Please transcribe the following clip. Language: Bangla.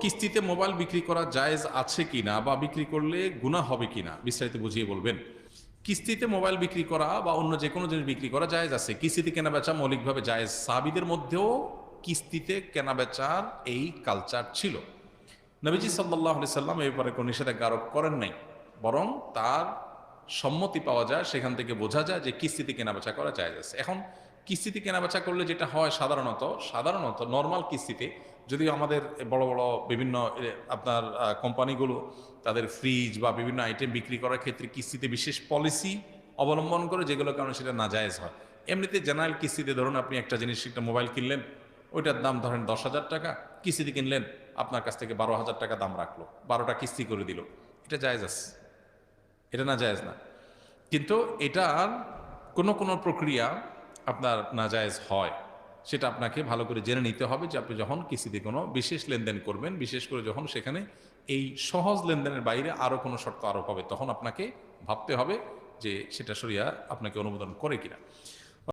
কিস্তিতে মোবাইল বিক্রি করা জায়েজ আছে কিনা বা বিক্রি করলে গুনাহ হবে কিনা বিস্তারিত বুঝিয়ে বলবেন। কিস্তিতে মোবাইল বিক্রি করা বা অন্য যে কোনো জিনিস বিক্রি করা জায়েজ আছে। কিস্তিতে কেনাবেচা মৌলিকভাবে জায়েজ। সাহাবীদের মধ্যেও কিস্তিতে কেনাবেচার এই কালচার ছিল। নবীজি সাল্লাল্লাহু আলাইহি সাল্লাম এই ব্যাপারে কোনো নিষেধাজ্ঞা আরোপ করেন নাই, বরং তার সম্মতি পাওয়া যায়, সেখান থেকে বোঝা যায় যে কিস্তিতে কেনাবেচা করা জায়েজ আছে। এখন কিস্তিতে কেনাবেচা করলে যেটা হয় সাধারণত নর্মাল কিস্তিতে, যদিও আমাদের বড় বড় বিভিন্ন আপনার কোম্পানিগুলো তাদের ফ্রিজ বা বিভিন্ন আইটেম বিক্রি করার ক্ষেত্রে কিস্তিতে বিশেষ পলিসি অবলম্বন করে, যেগুলোর কারণে সেটা নাজায়েজ হয়। এমনিতে জেনারেল কিস্তিতে ধরুন আপনি একটা জিনিস, একটা মোবাইল কিনলেন, ওইটার দাম ধরেন 10,000 টাকা, কিস্তিতে কিনলেন, আপনার কাছ থেকে 12,000 টাকা দাম রাখলো, 12টা কিস্তি করে দিল, এটা জায়েজ আছে, এটা না জায়েজ না। কিন্তু এটার কোনো কোনো প্রক্রিয়া আপনার নাজায়েজ হয়, সেটা আপনাকে ভালো করে জেনে নিতে হবে যে আপনি যখন কিস্তিতে কোনো বিশেষ লেনদেন করবেন, বিশেষ করে যখন সেখানে এই সহজ লেনদেনের বাইরে আরও কোনো শর্ত আরোপ হবে, তখন আপনাকে ভাবতে হবে যে সেটা শরিয়া আপনাকে অনুমোদন করে কিনা।